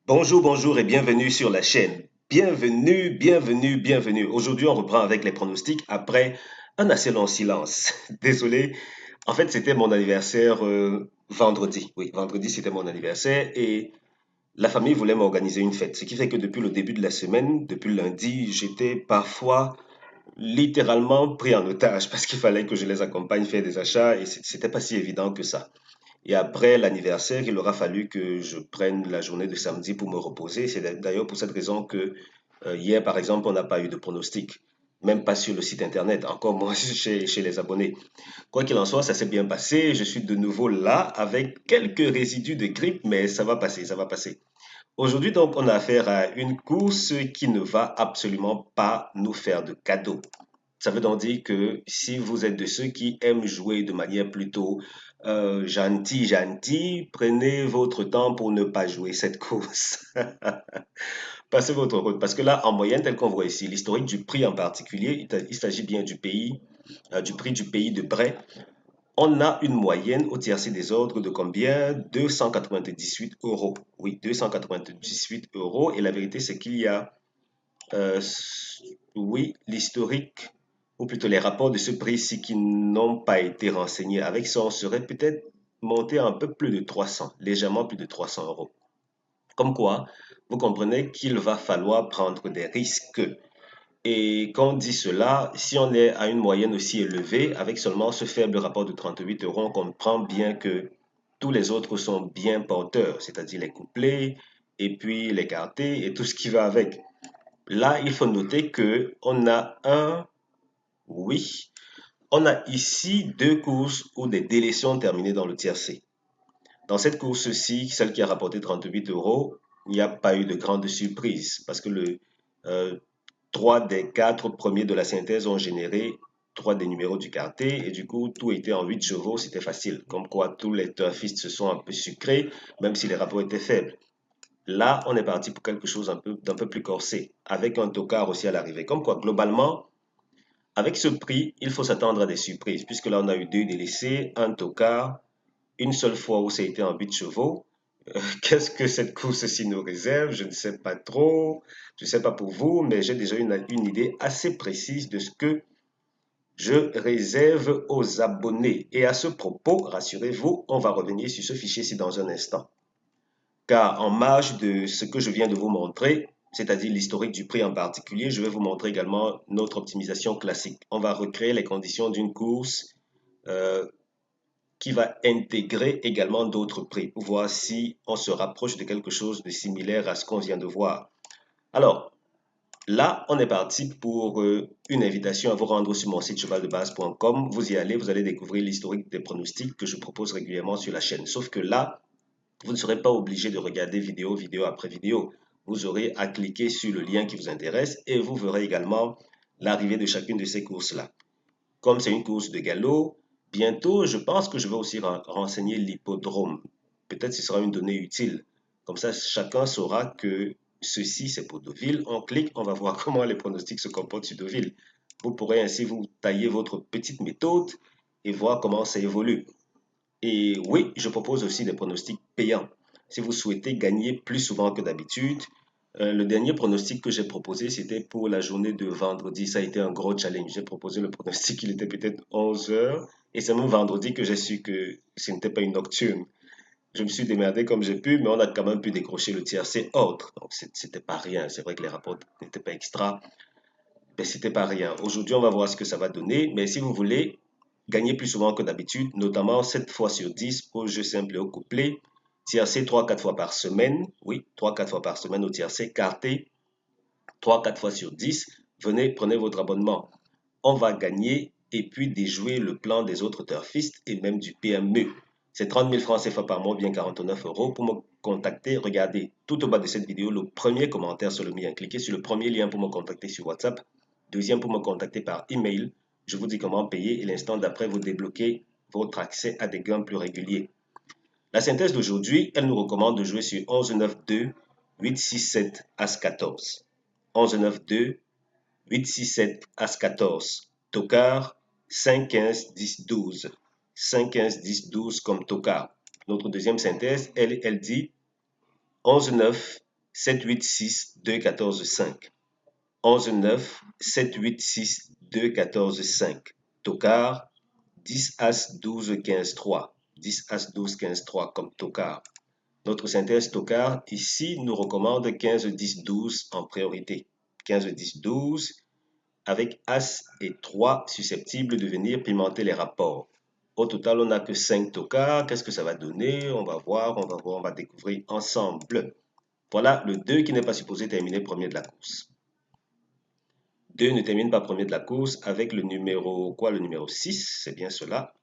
Bonjour, bonjour et bienvenue sur la chaîne. Bienvenue, bienvenue, bienvenue. Aujourd'hui, on reprend avec les pronostics après un assez long silence. Désolé, en fait, c'était mon anniversaire vendredi. Oui, vendredi, c'était mon anniversaire et la famille voulait m'organiser une fête. Ce qui fait que depuis le début de la semaine, depuis lundi, j'étais parfois littéralement pris en otage parce qu'il fallait que je les accompagne faire des achats et c'était pas si évident que ça. Et après l'anniversaire, il aura fallu que je prenne la journée de samedi pour me reposer. C'est d'ailleurs pour cette raison que hier, par exemple, on n'a pas eu de pronostic, même pas sur le site internet, encore moins chez les abonnés. Quoi qu'il en soit, ça s'est bien passé. Je suis de nouveau là avec quelques résidus de grippe, mais ça va passer, ça va passer. Aujourd'hui, donc, on a affaire à une course qui ne va absolument pas nous faire de cadeaux. Ça veut donc dire que si vous êtes de ceux qui aiment jouer de manière plutôt gentille, prenez votre temps pour ne pas jouer cette course. Passez votre route. Parce que là, en moyenne, tel qu'on voit ici, l'historique du prix en particulier, il s'agit bien du pays, du prix du pays de Bray. On a une moyenne au tiercé des ordres de combien? 298 euros. Oui, 298 euros. Et la vérité, c'est qu'il y a euh, oui, l'historique, ou plutôt les rapports de ce prix-ci qui n'ont pas été renseignés. Avec ça, on serait peut-être monté à un peu plus de 300, légèrement plus de 300 euros. Comme quoi, vous comprenez qu'il va falloir prendre des risques. Et quand on dit cela, si on est à une moyenne aussi élevée, avec seulement ce faible rapport de 38 euros, on comprend bien que tous les autres sont bien porteurs, c'est-à-dire les couplets, et puis les quartés, et tout ce qui va avec. Là, il faut noter que oui, on a ici deux courses où des délais sont terminés dans le tiercé. Dans cette course-ci, celle qui a rapporté 38 euros, il n'y a pas eu de grande surprise parce que euh, trois des quatre premiers de la synthèse ont généré trois des numéros du quartet et du coup, tout était en 8 chevaux, c'était facile. Comme quoi, tous les turfistes se sont un peu sucrés, même si les rapports étaient faibles. Là, on est parti pour quelque chose d'un peu plus corsé, avec un tocard aussi à l'arrivée. Comme quoi, globalement, avec ce prix, il faut s'attendre à des surprises, puisque là, on a eu deux délaissés, un tocard, une seule fois où ça a été en 8 chevaux. Qu'est-ce que cette course-ci nous réserve? Je ne sais pas trop. Je ne sais pas pour vous, mais j'ai déjà une idée assez précise de ce que je réserve aux abonnés. Et à ce propos, rassurez-vous, on va revenir sur ce fichier-ci dans un instant. Car en marge de ce que je viens de vous montrer, c'est-à-dire l'historique du prix en particulier, je vais vous montrer également notre optimisation classique. On va recréer les conditions d'une course euh, qui va intégrer également d'autres prix pour voir si on se rapproche de quelque chose de similaire à ce qu'on vient de voir. Alors, là, on est parti pour une invitation à vous rendre sur mon site chevaldebase.com. Vous y allez, vous allez découvrir l'historique des pronostics que je propose régulièrement sur la chaîne. Sauf que là, vous ne serez pas obligé de regarder vidéo après vidéo. Vous aurez à cliquer sur le lien qui vous intéresse et vous verrez également l'arrivée de chacune de ces courses-là. Comme c'est une course de galop, bientôt, je pense que je vais aussi renseigner l'hippodrome. Peut-être ce sera une donnée utile. Comme ça, chacun saura que ceci, c'est pour Deauville. On clique, on va voir comment les pronostics se comportent sur Deauville. Vous pourrez ainsi vous tailler votre petite méthode et voir comment ça évolue. Et oui, je propose aussi des pronostics payants. Si vous souhaitez gagner plus souvent que d'habitude, le dernier pronostic que j'ai proposé, c'était pour la journée de vendredi. Ça a été un gros challenge. J'ai proposé le pronostic, il était peut-être 11 heures. Et c'est même vendredi que j'ai su que ce n'était pas une nocturne. Je me suis démerdé comme j'ai pu, mais on a quand même pu décrocher le tiercé autre. Donc, c'était pas rien. C'est vrai que les rapports n'étaient pas extra, mais c'était pas rien. Aujourd'hui, on va voir ce que ça va donner. Mais si vous voulez gagner plus souvent que d'habitude, notamment 7 fois sur 10 au jeu simple et au couplet, tiercé 3-4 fois par semaine, oui, 3-4 fois par semaine au tiercé, carté 3-4 fois sur 10, venez, prenez votre abonnement. On va gagner et puis déjouer le plan des autres turfistes et même du PME. C'est 30 000 francs CFA par mois, bien 49 euros. Pour me contacter, regardez tout au bas de cette vidéo, le premier commentaire sur le mien. Cliquez sur le premier lien pour me contacter sur WhatsApp. Deuxième, pour me contacter par email. Je vous dis comment payer et l'instant d'après, vous débloquez votre accès à des gains plus réguliers. La synthèse d'aujourd'hui, elle nous recommande de jouer sur 11-9-2, 8-6-7, As-14. 11-9-2, 8-6-7, As-14. Tocard, 5-15-10-12. 5-15-10-12 comme tocard. Notre deuxième synthèse, elle dit 11-9, 7, 8, 6, 2, 14, 5. 11, 9, 7, 8, 6, 2, 14, 5. Tocard, 10, As, 12, 15, 3. 10, As, 12, 15, 3 comme tocard. Notre synthèse tocard ici nous recommande 15, 10, 12 en priorité. 15, 10, 12 avec As et 3 susceptibles de venir pimenter les rapports. Au total, on n'a que 5 tocards. Qu'est-ce que ça va donner? On va voir, on va découvrir ensemble. Voilà le 2 qui n'est pas supposé terminer premier de la course. 2 ne termine pas premier de la course avec le numéro, quoi, le numéro 6, c'est bien cela.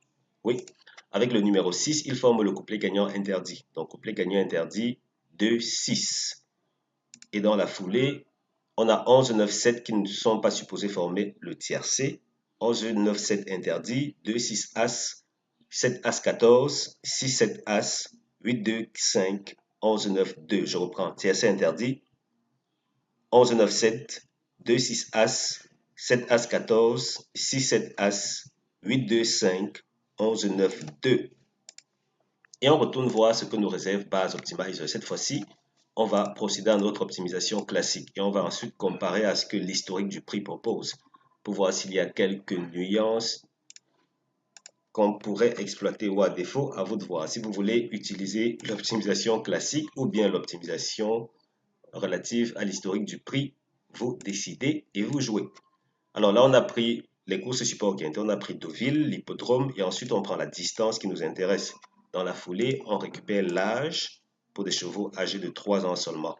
Oui, avec le numéro 6, il forme le couplet gagnant interdit. Donc, couplet gagnant interdit 2, 6. Et dans la foulée, on a 11, 9, 7 qui ne sont pas supposés former le tiercé. 11, 9, 7 interdit, 2, 6, As, 7, As, 14, 6, 7, As, 8, 2, 5, 11, 9, 2. Je reprends, tiercé interdit, 11, 9, 7, 2, 6, As, 7, As, 14, 6, 7, As, 8, 2, 5, 11, 9, 2. Et on retourne voir ce que nous réserve Base Optimizer. Cette fois-ci, on va procéder à notre optimisation classique et on va ensuite comparer à ce que l'historique du prix propose pour voir s'il y a quelques nuances qu'on pourrait exploiter ou à défaut, à vous de voir. Si vous voulez utiliser l'optimisation classique ou bien l'optimisation relative à l'historique du prix, vous décidez et vous jouez. Alors là, on a pris les courses support orientées, on a pris Deauville, l'hippodrome et ensuite on prend la distance qui nous intéresse. Dans la foulée, on récupère l'âge pour des chevaux âgés de 3 ans seulement.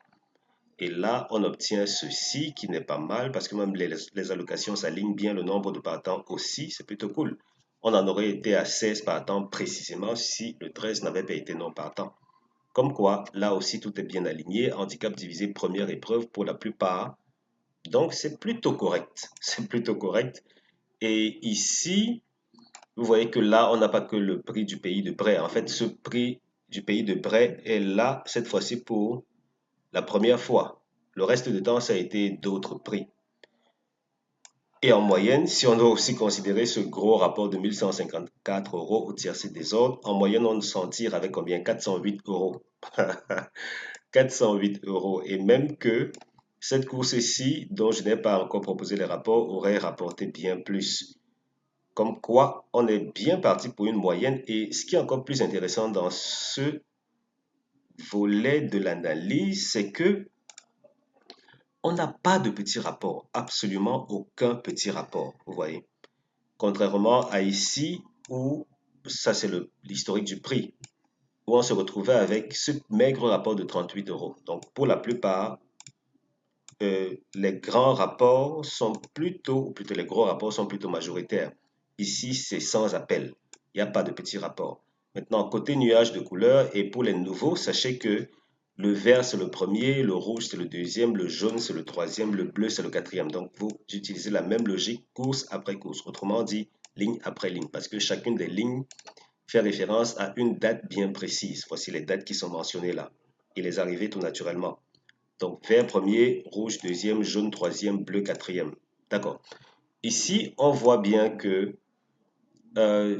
Et là, on obtient ceci qui n'est pas mal parce que même les allocations s'alignent bien, le nombre de partants aussi, c'est plutôt cool. On en aurait été à 16 partants précisément si le 13 n'avait pas été non partant. Comme quoi, là aussi, tout est bien aligné. Handicap divisé première épreuve pour la plupart. Donc, c'est plutôt correct. C'est plutôt correct. Et ici, vous voyez que là, on n'a pas que le prix du pays de Bray. En fait, ce prix du pays de Bray est là, cette fois-ci, pour la première fois. Le reste du temps, ça a été d'autres prix. Et en moyenne, si on doit aussi considérer ce gros rapport de 1154 euros au tiercé des ordres, en moyenne, on s'en tire avec combien? 408 euros. 408 euros. Et même que cette course-ci, dont je n'ai pas encore proposé les rapports, aurait rapporté bien plus. Comme quoi, on est bien parti pour une moyenne. Et ce qui est encore plus intéressant dans ce volet de l'analyse, c'est que on n'a pas de petit rapport, absolument aucun petit rapport, vous voyez. Contrairement à ici, où ça c'est l'historique du prix, où on se retrouvait avec ce maigre rapport de 38 euros. Donc pour la plupart, les grands rapports sont plutôt les gros rapports sont plutôt majoritaires. Ici, c'est sans appel. Il n'y a pas de petits rapports. Maintenant, côté nuage de couleur, et pour les nouveaux, sachez que le vert, c'est le premier, le rouge, c'est le deuxième, le jaune, c'est le troisième, le bleu, c'est le quatrième. Donc, vous utilisez la même logique course après course. Autrement dit, ligne après ligne, parce que chacune des lignes fait référence à une date bien précise. Voici les dates qui sont mentionnées là. Et les arrivées tout naturellement. Donc, vert premier, rouge deuxième, jaune troisième, bleu quatrième. D'accord. Ici, on voit bien que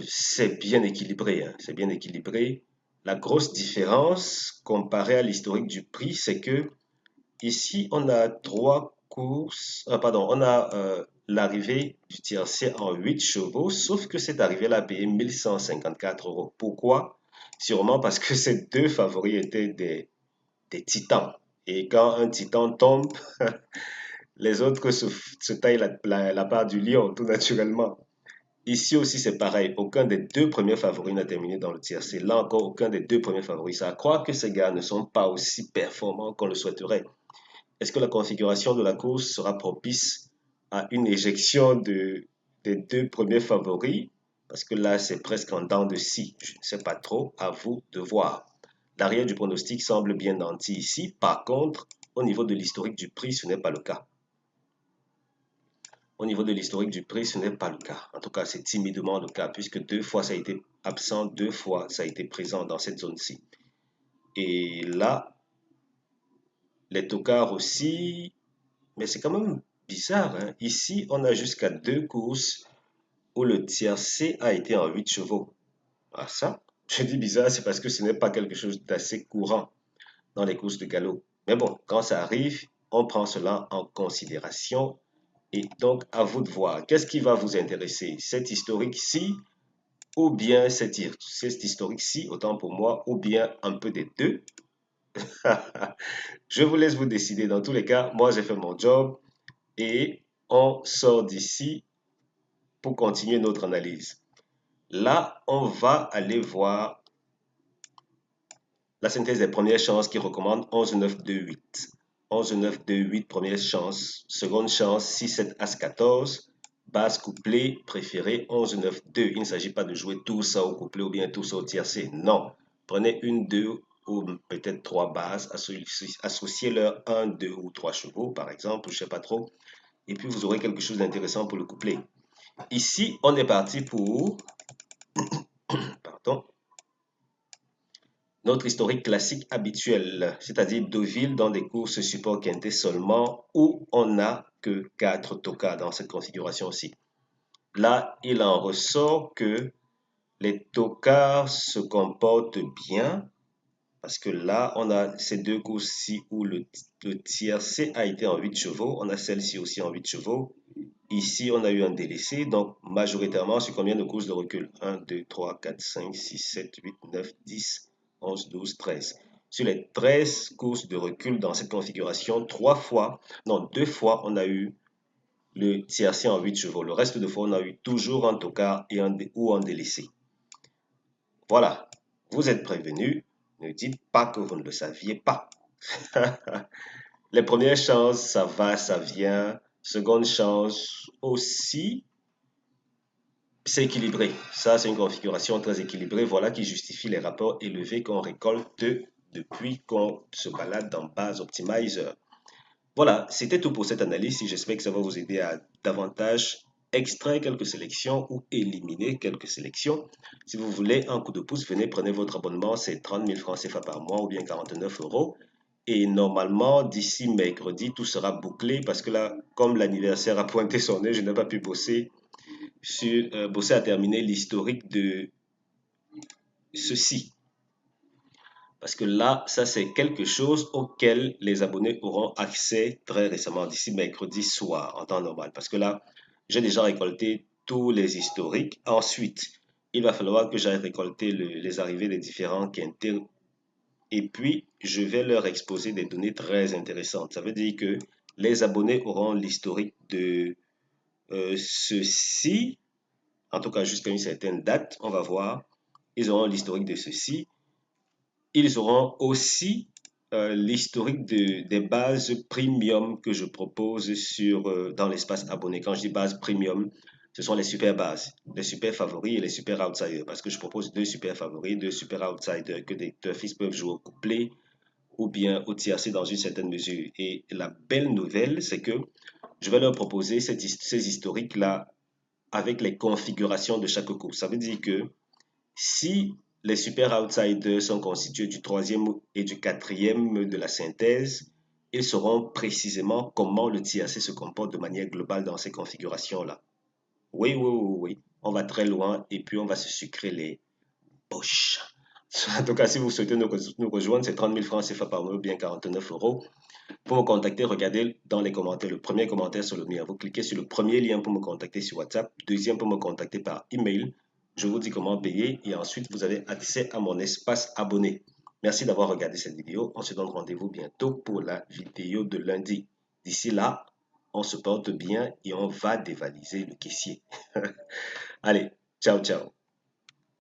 c'est bien équilibré. Hein. C'est bien équilibré. La grosse différence comparée à l'historique du prix, c'est que ici, on a trois courses. Pardon, on a l'arrivée du tiercé en 8 chevaux, sauf que cette arrivée-là a payé 1154 euros. Pourquoi? Sûrement parce que ces deux favoris étaient des titans. Et quand un titan tombe, les autres se taillent la part du lion, tout naturellement. Ici aussi, c'est pareil. Aucun des deux premiers favoris n'a terminé dans le tiercé. Là encore, aucun des deux premiers favoris. Ça croire que ces gars ne sont pas aussi performants qu'on le souhaiterait. Est-ce que la configuration de la course sera propice à une éjection des deux premiers favoris? Parce que là, c'est presque en dents de scie. Je ne sais pas trop. À vous de voir. L'arrière du pronostic semble bien nanti ici. Par contre, au niveau de l'historique du prix, ce n'est pas le cas. Au niveau de l'historique du prix, ce n'est pas le cas. En tout cas, c'est timidement le cas, puisque deux fois ça a été absent, deux fois ça a été présent dans cette zone-ci. Et là, les tocards aussi, mais c'est quand même bizarre. Hein. Ici, on a jusqu'à deux courses où le tiercé a été en 8 chevaux. Ah ça, je dis bizarre, c'est parce que ce n'est pas quelque chose d'assez courant dans les courses de galop. Mais bon, quand ça arrive, on prend cela en considération. Et donc, à vous de voir, qu'est-ce qui va vous intéresser? Cet historique-ci ou bien cet historique-ci, autant pour moi, ou bien un peu des deux? Je vous laisse vous décider. Dans tous les cas, moi, j'ai fait mon job et on sort d'ici pour continuer notre analyse. Là, on va aller voir la synthèse des premières chances qui recommande 11, 9, 2, 8. 11, 9, 2, 8, première chance. Seconde chance, 6, 7, As, 14. Base couplet préférée, 11, 9, 2. Il ne s'agit pas de jouer tout ça au couplet ou bien tout ça au tiercé. Non. Prenez une, deux ou peut-être trois bases, associez-leur un, deux ou trois chevaux, par exemple, je ne sais pas trop. Et puis vous aurez quelque chose d'intéressant pour le couplet. Ici, on est parti pour, pardon, notre historique classique habituel, c'est-à-dire Deauville dans des courses support quintet seulement, où on n'a que 4 tokas dans cette configuration-ci. Là, il en ressort que les tokas se comportent bien, parce que là, on a ces deux courses-ci où le tiercé a été en 8 chevaux, on a celle-ci aussi en 8 chevaux. Ici, on a eu un délaissé, donc majoritairement sur combien de courses de recul? 1, 2, 3, 4, 5, 6, 7, 8, 9, 10, 11, 12, 13. Sur les 13 courses de recul dans cette configuration, deux fois, on a eu le tiercé en 8 chevaux. Le reste de fois, on a eu toujours un tocard ou un délaissé. Voilà, vous êtes prévenus. Ne dites pas que vous ne le saviez pas. Les premières chances, ça va, ça vient. Seconde chance aussi, c'est équilibré. Ça, c'est une configuration très équilibrée. Voilà qui justifie les rapports élevés qu'on récolte depuis qu'on se balade dans Base Optimizer. Voilà, c'était tout pour cette analyse. J'espère que ça va vous aider à davantage extraire quelques sélections ou éliminer quelques sélections. Si vous voulez un coup de pouce, venez, prenez votre abonnement. C'est 30 000 francs CFA par mois ou bien 49 euros. Et normalement, d'ici mercredi, tout sera bouclé parce que là, comme l'anniversaire a pointé son nez, je n'ai pas pu bosser à terminer l'historique de ceci. Parce que là, ça c'est quelque chose auquel les abonnés auront accès très récemment, d'ici mercredi soir, en temps normal. Parce que là, j'ai déjà récolté tous les historiques. Ensuite, il va falloir que j'aille récolter les arrivées des différents quintets. Et puis, je vais leur exposer des données très intéressantes. Ça veut dire que les abonnés auront l'historique de ceci, en tout cas jusqu'à une certaine date, on va voir. Ils auront l'historique de ceci. Ils auront aussi l'historique des bases premium que je propose dans l'espace abonné. Quand je dis base premium, ce sont les super bases, les super favoris et les super outsiders. Parce que je propose deux super favoris, deux super outsiders que des turfistes peuvent jouer au couplet ou bien au tiercé dans une certaine mesure. Et la belle nouvelle, c'est que je vais leur proposer ces historiques-là avec les configurations de chaque course. Ça veut dire que si les super outsiders sont constitués du troisième et du quatrième de la synthèse, ils sauront précisément comment le tiercé se comporte de manière globale dans ces configurations-là. Oui, oui, oui, oui. On va très loin et puis on va se sucrer les poches. En tout cas, si vous souhaitez nous rejoindre, c'est 30 000 francs CFA par mois ou bien 49 euros. Pour me contacter, regardez dans les commentaires, le premier commentaire sur le mien. Vous cliquez sur le premier lien pour me contacter sur WhatsApp, deuxième pour me contacter par email. Je vous dis comment payer et ensuite vous avez accès à mon espace abonné. Merci d'avoir regardé cette vidéo. On se donne rendez-vous bientôt pour la vidéo de lundi. D'ici là, on se porte bien et on va dévaliser le caissier. Allez, ciao, ciao.